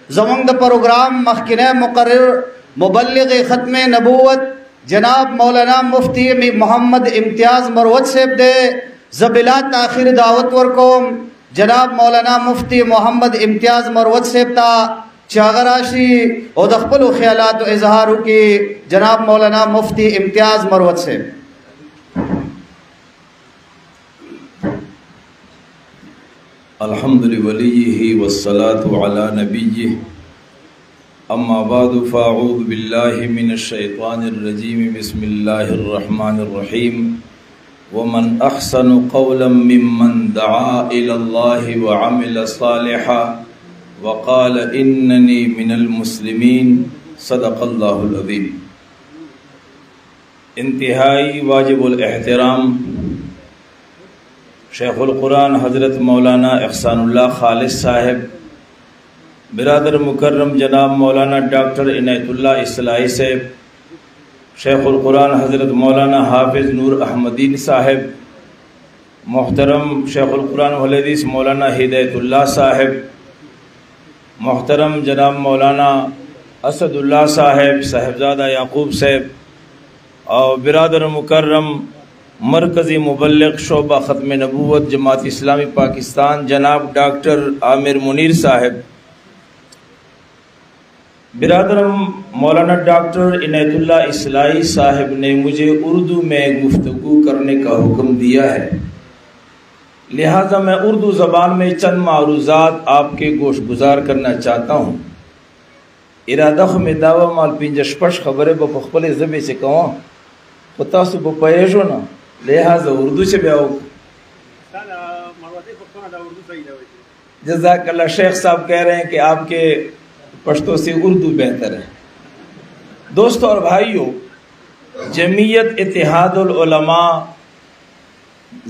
زمانگ دا programme مخکنہ مقرر مبلغ ختم نبوت جناب مولانا مفتی محمد امتیاز مروت صاحب دے زبلا تاخیر دعوت ورکوم جناب مولانا مفتی محمد امتیاز مروت صاحب تا چاغراشی او دخپل و خیالات و اظہارو کی جناب مولانا مفتی امتیاز مروت صاحب. الحمد لولیہ والصلاة علی نبیہ اما بعد فاعوذ باللہ من الشیطان الرجیم بسم اللہ الرحمن الرحیم ومن احسن قولا ممن دعا الى اللہ وعمل صالحا وقال اننی من المسلمین صدق اللہ العظیم. انتہائی واجب الاحترام شیخ القرآن حضرت مولانا احسان اللہ خالص صاحب، برادر مکرم جناب مولانا ڈاکٹر عنایت اللہ اصلاحی صاحب، شیخ القرآن حضرت مولانا حافظ نور احمدین صاحب، محترم شیخ القرآن والحدیث مولانا ہدایت اللہ صاحب، محترم جناب مولانا اسد اللہ صاحب، صاحبزادہ یعقوب صاحب، اور برادر مکرم مرکزی مبلغ شعبہ ختم نبوت جماعت اسلامی پاکستان جناب ڈاکٹر عامر منیر صاحب، برادر مولانا ڈاکٹر عنایت اللہ اصلاحی صاحب نے مجھے اردو میں گفتگو کرنے کا حکم دیا ہے، لہٰذا میں اردو زبان میں چند معروضات آپ کے گوش گزار کرنا چاہتا ہوں. ارادہ میں دعویٰ مال پنجش پش خبریں بخبل زبے سے کہوں خطا سے بپیشو نا، لہٰذا اردو سے بھی آؤ. جزاک اللہ. شیخ صاحب کہہ رہے ہیں کہ آپ کے پشتو سے اردو بہتر ہے. دوستو اور بھائیو، جمعیت اتحاد العلماء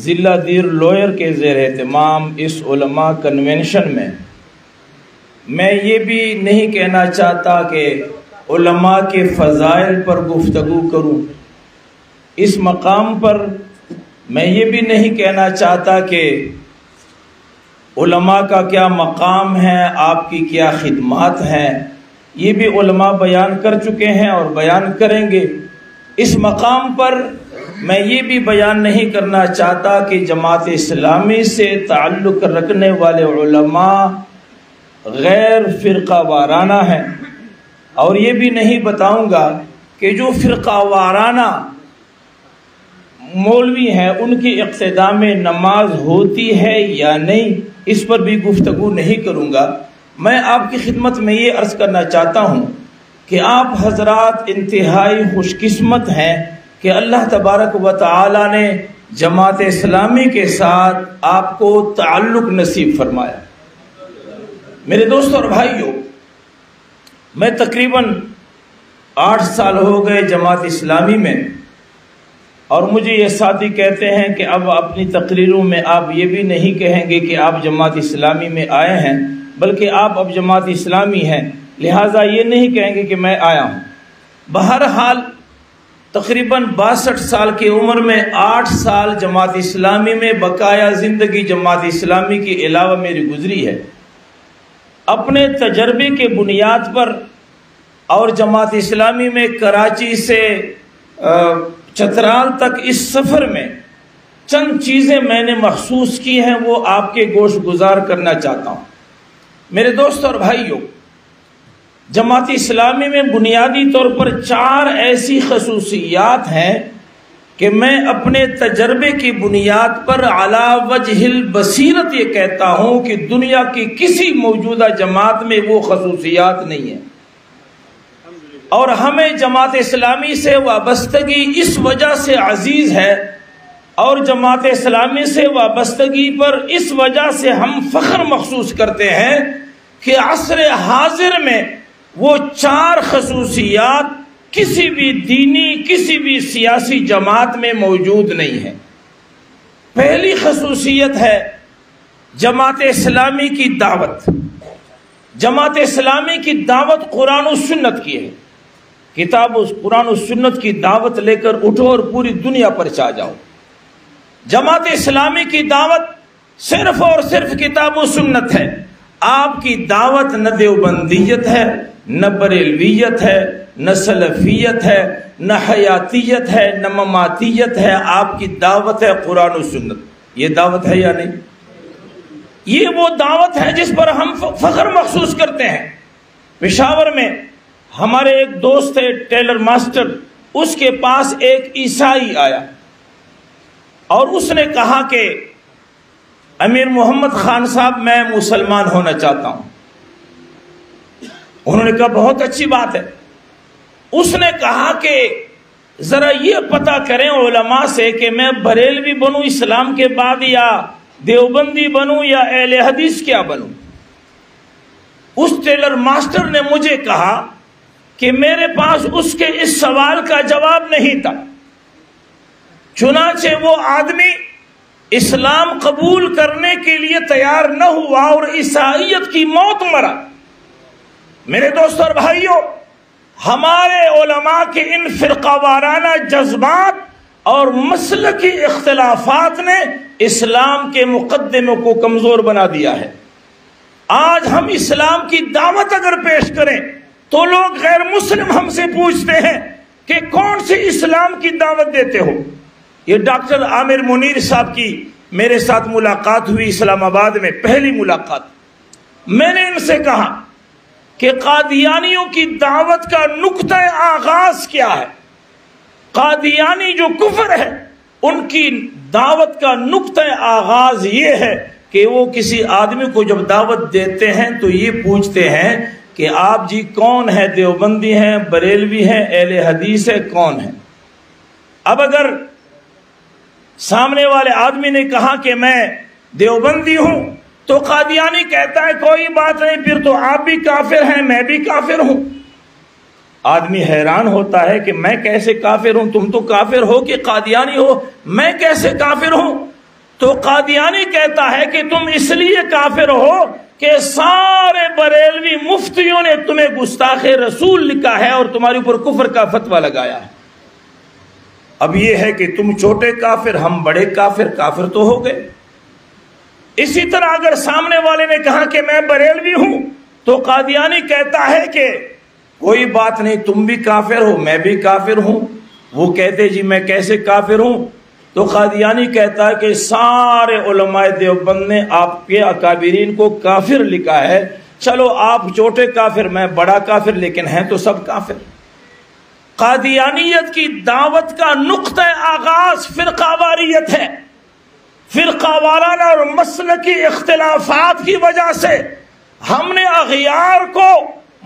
ضلع دیر لوئر کے زیر اہتمام اس علماء کنونشن میں یہ بھی نہیں کہنا چاہتا کہ علماء کے فضائل پر گفتگو کروں. اس مقام پر میں یہ بھی نہیں کہنا چاہتا کہ علماء کا کیا مقام ہے، آپ کی کیا خدمات ہیں، یہ بھی علماء بیان کر چکے ہیں اور بیان کریں گے. اس مقام پر میں یہ بھی بیان نہیں کرنا چاہتا کہ جماعت اسلامی سے تعلق رکھنے والے علماء غیر فرقہ وارانہ ہیں، اور یہ بھی نہیں بتاؤں گا کہ جو فرقہ وارانہ مولوی ہیں ان کی اقتداء میں نماز ہوتی ہے یا نہیں، اس پر بھی گفتگو نہیں کروں گا. میں آپ کی خدمت میں یہ عرض کرنا چاہتا ہوں کہ آپ حضرات انتہائی خوش قسمت ہیں کہ اللہ تبارک و تعالی نے جماعت اسلامی کے ساتھ آپ کو تعلق نصیب فرمایا. میرے دوستوں اور بھائیوں، میں تقریباً 8 سال ہو گئے جماعت اسلامی میں، اور مجھے یہ ساتھی کہتے ہیں کہ اب اپنی تقریروں میں آپ یہ بھی نہیں کہیں گے کہ آپ جماعت اسلامی میں آئے ہیں، بلکہ آپ اب جماعت اسلامی ہیں، لہٰذا یہ نہیں کہیں گے کہ میں آیا ہوں. بہرحال تقریباً 62 سال کی عمر میں 8 سال جماعت اسلامی میں بقایا زندگی جماعت اسلامی کے علاوہ میری گزری ہے. اپنے تجربے کے بنیاد پر اور جماعت اسلامی میں کراچی سے چترال تک اس سفر میں چند چیزیں میں نے محسوس کی ہیں، وہ آپ کے گوش گزار کرنا چاہتا ہوں. میرے دوستوں اور بھائیوں، جماعت اسلامی میں بنیادی طور پر 4 ایسی خصوصیات ہیں کہ میں اپنے تجربے کی بنیاد پر علی وجہ البصیرت یہ کہتا ہوں کہ دنیا کی کسی موجودہ جماعت میں وہ خصوصیات نہیں ہیں. اور ہمیں جماعت اسلامی سے وابستگی اس وجہ سے عزیز ہے، اور جماعت اسلامی سے وابستگی پر اس وجہ سے ہم فخر محسوس کرتے ہیں کہ عصر حاضر میں وہ 4 خصوصیات کسی بھی دینی کسی بھی سیاسی جماعت میں موجود نہیں ہے. پہلی خصوصیت ہے جماعت اسلامی کی دعوت. جماعت اسلامی کی دعوت قرآن و سنت کی ہے. کتاب قرآن و سنت کی دعوت لے کر اٹھو اور پوری دنیا پر چھا جاؤ. جماعت اسلامی کی دعوت صرف اور صرف کتاب و سنت ہے. آپ کی دعوت نہ دیوبندیت ہے، نہ بریلویت ہے، نہ سلفیت ہے، نہ حیاتیت ہے، نہ مماتیت ہے، آپ کی دعوت ہے قرآن و سنت۔ یہ دعوت ہے یا نہیں؟ یہ وہ دعوت ہے جس پر ہم فخر محسوس کرتے ہیں۔ پشاور میں ہمارے ایک دوست ہے ٹیلر ماسٹر، اس کے پاس ایک عیسائی آیا اور اس نے کہا کہ امیر محمد خان صاحب میں مسلمان ہونا چاہتا ہوں۔ انہوں نے کہا بہت اچھی بات ہے۔ اس نے کہا کہ ذرا یہ پتہ کریں علماء سے کہ میں بریلوی بنوں اسلام کے بعد، یا دیوبندی بنوں، یا اہل حدیث کیا بنوں؟ اس ٹیلر ماسٹر نے مجھے کہا کہ میرے پاس اس کے اس سوال کا جواب نہیں تھا، چنانچہ وہ آدمی اسلام قبول کرنے کے لیے تیار نہ ہوا اور عیسائیت کی موت مرا۔ میرے دوستو اور بھائیوں، ہمارے علماء کے ان فرقہ وارانہ جذبات اور مسلکی اختلافات نے اسلام کے مقدمے کو کمزور بنا دیا ہے۔ آج ہم اسلام کی دعوت اگر پیش کریں تو لوگ غیر مسلم ہم سے پوچھتے ہیں کہ کون سی اسلام کی دعوت دیتے ہو؟ یہ ڈاکٹر عامر منیر صاحب کی میرے ساتھ ملاقات ہوئی اسلام آباد میں، پہلی ملاقات۔ میں نے ان سے کہا کہ قادیانیوں کی دعوت کا نقطہ آغاز کیا ہے؟ قادیانی جو کفر ہے ان کی دعوت کا نقطہ آغاز یہ ہے کہ وہ کسی آدمی کو جب دعوت دیتے ہیں تو یہ پوچھتے ہیں کہ آپ جی کون ہیں؟ دیوبندی ہیں، بریلوی ہیں، اہل حدیث ہے، کون ہیں؟ اب اگر سامنے والے آدمی نے کہا کہ میں دیوبندی ہوں تو قادیانی کہتا ہے کوئی بات نہیں، پھر تو آپ بھی کافر ہیں، میں بھی کافر ہوں۔ آدمی حیران ہوتا ہے کہ میں کیسے کافر ہوں؟ تم تو کافر ہو کہ قادیانی ہو، میں کیسے کافر ہوں؟ تو قادیانی کہتا ہے کہ تم اس لیے کافر ہو کہ سارے بریلوی مفتیوں نے تمہیں گستاخ رسول لکھا ہے اور تمہارے اوپر کفر کا فتویٰ لگایا ہے۔ اب یہ ہے کہ تم چھوٹے کافر، ہم بڑے کافر، کافر تو ہو گئے۔ اسی طرح اگر سامنے والے نے کہا کہ میں بریلوی ہوں تو قادیانی کہتا ہے کہ کوئی بات نہیں، تم بھی کافر ہو، میں بھی کافر ہوں۔ وہ کہتے جی میں کیسے کافر ہوں؟ تو قادیانی کہتا ہے کہ سارے علماء دیوبند نے آپ کے اکابرین کو کافر لکھا ہے، چلو آپ چھوٹے کافر، میں بڑا کافر، لیکن ہیں تو سب کافر۔ قادیانیت کی دعوت کا نقطہ آغاز فرقہ واریت ہے۔ فرقہ وارانہ اور مسلکی اختلافات کی وجہ سے ہم نے اغیار کو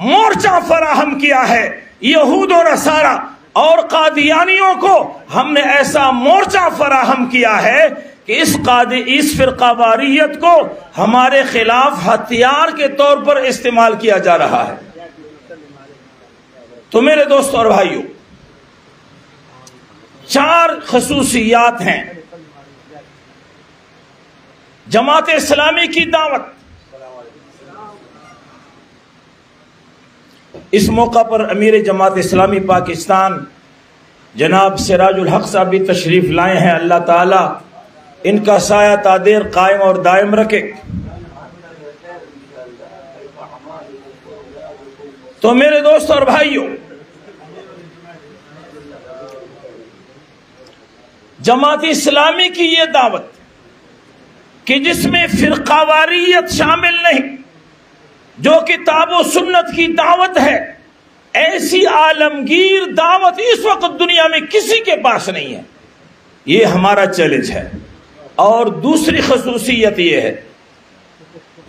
مورچہ فراہم کیا ہے۔ یہود و نصارہ اور قادیانیوں کو ہم نے ایسا مورچہ فراہم کیا ہے کہ اس فرقہ واریت کو ہمارے خلاف ہتھیار کے طور پر استعمال کیا جا رہا ہے۔ تو میرے دوستو اور بھائیوں، 4 خصوصیات ہیں جماعت اسلامی کی دعوت۔ اس موقع پر امیر جماعت اسلامی پاکستان جناب سراج الحق صاحب بھی تشریف لائے ہیں۔ اللہ تعالیٰ ان کا سایہ تادیر قائم اور دائم رکھے۔ تو میرے دوستو اور بھائیوں، جماعت اسلامی کی یہ دعوت کہ جس میں فرقہ واریت شامل نہیں، جو کتاب و سنت کی دعوت ہے، ایسی عالمگیر دعوت اس وقت دنیا میں کسی کے پاس نہیں ہے۔ یہ ہمارا چیلنج ہے۔ اور دوسری خصوصیت یہ ہے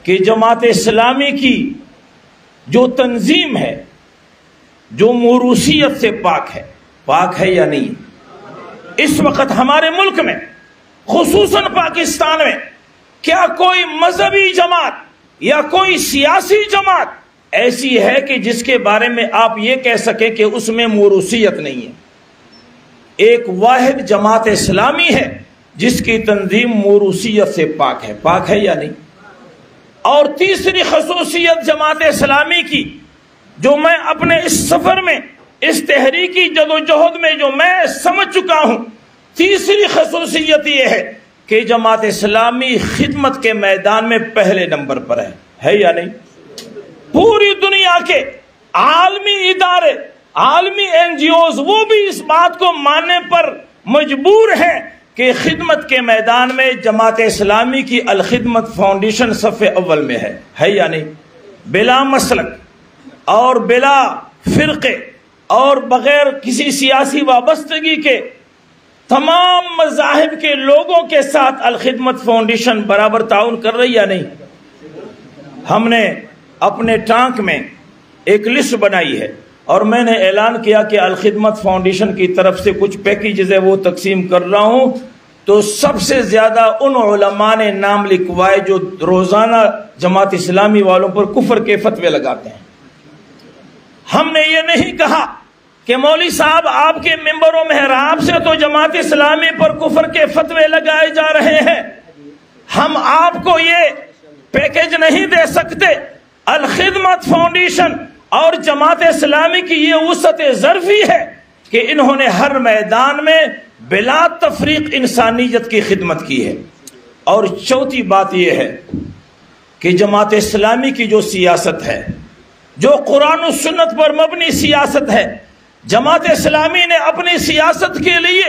کہ جماعت اسلامی کی جو تنظیم ہے، جو موروثیت سے پاک ہے یا نہیں؟ اس وقت ہمارے ملک میں خصوصاً پاکستان میں کیا کوئی مذہبی جماعت یا کوئی سیاسی جماعت ایسی ہے کہ جس کے بارے میں آپ یہ کہہ سکیں کہ اس میں موروثیت نہیں ہے؟ ایک واحد جماعت اسلامی ہے جس کی تنظیم موروثیت سے پاک ہے یا نہیں؟ اور تیسری خصوصیت جماعت اسلامی کی جو میں اپنے اس سفر میں، اس تحریکی جدوجہد میں جو میں سمجھ چکا ہوں، تیسری خصوصیت یہ ہے کہ جماعت اسلامی خدمت کے میدان میں پہلے نمبر پر ہے یا نہیں؟ پوری دنیا کے عالمی ادارے، عالمی NGOs وہ بھی اس بات کو ماننے پر مجبور ہیں کہ خدمت کے میدان میں جماعت اسلامی کی الخدمت فاؤنڈیشن صف اول میں ہے یا نہیں؟ بلا مسلک اور بلا فرقے اور بغیر کسی سیاسی وابستگی کے تمام مذاہب کے لوگوں کے ساتھ الخدمت فاؤنڈیشن برابر تعاون کر رہی یا نہیں؟ ہم نے اپنے ٹانک میں ایک لسٹ بنائی ہے اور میں نے اعلان کیا کہ الخدمت فاؤنڈیشن کی طرف سے کچھ پیکیجز ہے وہ تقسیم کر رہا ہوں، تو سب سے زیادہ ان علماء نے نام لکھوائے جو روزانہ جماعت اسلامی والوں پر کفر کے فتوے لگاتے ہیں۔ ہم نے یہ نہیں کہا کہ مولوی صاحب آپ کے ممبر و محراب سے تو جماعت اسلامی پر کفر کے فتوے لگائے جا رہے ہیں، ہم آپ کو یہ پیکیج نہیں دے سکتے۔ الخدمت فاؤنڈیشن اور جماعت اسلامی کی یہ وسعت ظرفی ہے کہ انہوں نے ہر میدان میں بلا تفریق انسانیت کی خدمت کی ہے۔ اور چوتھی بات یہ ہے کہ جماعت اسلامی کی جو سیاست ہے، جو قرآن و سنت پر مبنی سیاست ہے، جماعت اسلامی نے اپنی سیاست کے لیے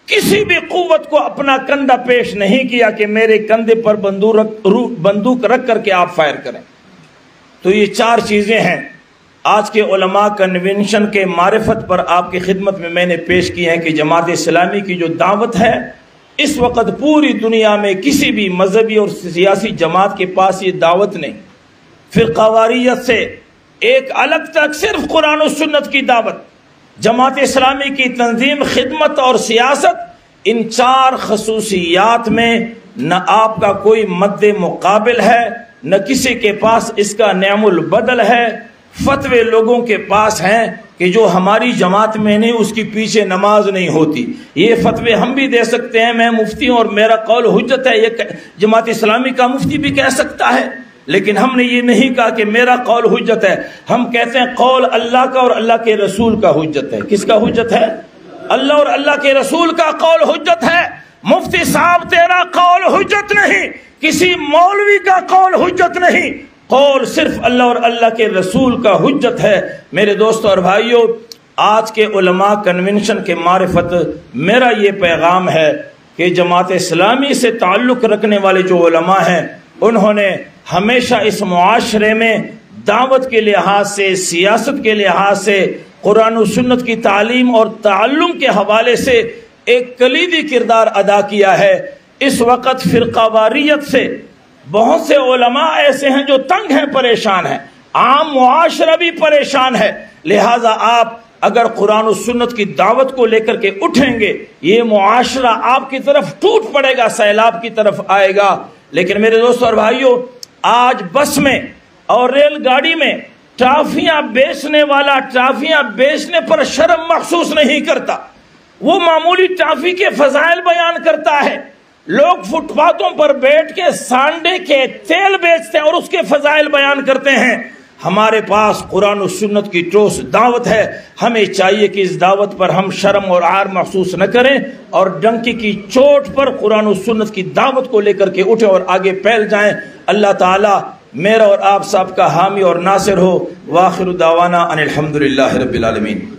کسی بھی قوت کو اپنا کندھا پیش نہیں کیا کہ میرے کندھے پر بندوق رکھ کر کے آپ فائر کریں۔ تو یہ چار چیزیں ہیں آج کے علماء کنونشن کے معرفت پر آپ کی خدمت میں میں نے پیش کی ہیں کہ جماعت اسلامی کی جو دعوت ہے، اس وقت پوری دنیا میں کسی بھی مذہبی اور سیاسی جماعت کے پاس یہ دعوت نہیں۔ فرقہ واریت سے ایک الگ تک صرف قرآن و سنت کی دعوت، جماعت اسلامی کی تنظیم، خدمت اور سیاست، ان چار خصوصیات میں نہ آپ کا کوئی مد مقابل ہے، نہ کسی کے پاس اس کا نعم البدل ہے۔ فتوے لوگوں کے پاس ہیں کہ جو ہماری جماعت میں نہیں اس کی پیچھے نماز نہیں ہوتی، یہ فتوے ہم بھی دے سکتے ہیں، میں مفتی ہوں اور میرا قول حجت ہے، یہ جماعت اسلامی کا مفتی بھی کہہ سکتا ہے، لیکن ہم نے یہ نہیں کہا کہ میرا قول حجت ہے، ہم کہتے ہیں قول اللہ کا اور اللہ کے رسول کا حجت ہے۔ کس کا حجت ہے؟ اللہ اور اللہ کے رسول کا قول حجت ہے۔ مفتی صاحب تیرا قول حجت نہیں، کسی مولوی کا قول حجت نہیں، قول صرف اللہ اور اللہ کے رسول کا حجت ہے۔ میرے دوستو اور بھائیو، آج کے علماء کنونشن کے معرفت میرا یہ پیغام ہے کہ جماعت اسلامی سے تعلق رکھنے والے جو علماء ہیں، انہوں نے ہمیشہ اس معاشرے میں دعوت کے لحاظ سے، سیاست کے لحاظ سے، قرآن و سنت کی تعلیم اور تعلم کے حوالے سے ایک کلیدی کردار ادا کیا ہے۔ اس وقت فرقہ واریت سے بہت سے علماء ایسے ہیں جو تنگ ہیں، پریشان ہیں، عام معاشرہ بھی پریشان ہے، لہٰذا آپ اگر قرآن و سنت کی دعوت کو لے کر کے اٹھیں گے، یہ معاشرہ آپ کی طرف ٹوٹ پڑے گا، سیلاب کی طرف آئے گا۔ لیکن میرے دوستو اور بھائیو، آج بس میں اور ریل گاڑی میں ٹافیاں بیچنے والا ٹافیاں بیچنے پر شرم محسوس نہیں کرتا، وہ معمولی ٹافی کے فضائل بیان کرتا ہے۔ لوگ فٹ پاتھوں پر بیٹھ کے سانڈے کے تیل بیچتے ہیں اور اس کے فضائل بیان کرتے ہیں۔ ہمارے پاس قرآن و سنت کی ٹھوس دعوت ہے، ہمیں چاہیے کہ اس دعوت پر ہم شرم اور عار محسوس نہ کریں اور ڈنکی کی چوٹ پر قرآن و سنت کی دعوت کو لے کر کے اٹھیں اور آگے پھیل جائیں۔ اللہ تعالیٰ میرا اور آپ سب کا حامی اور ناصر ہو۔ وآخر دعوانا ان الحمدللہ رب العالمین۔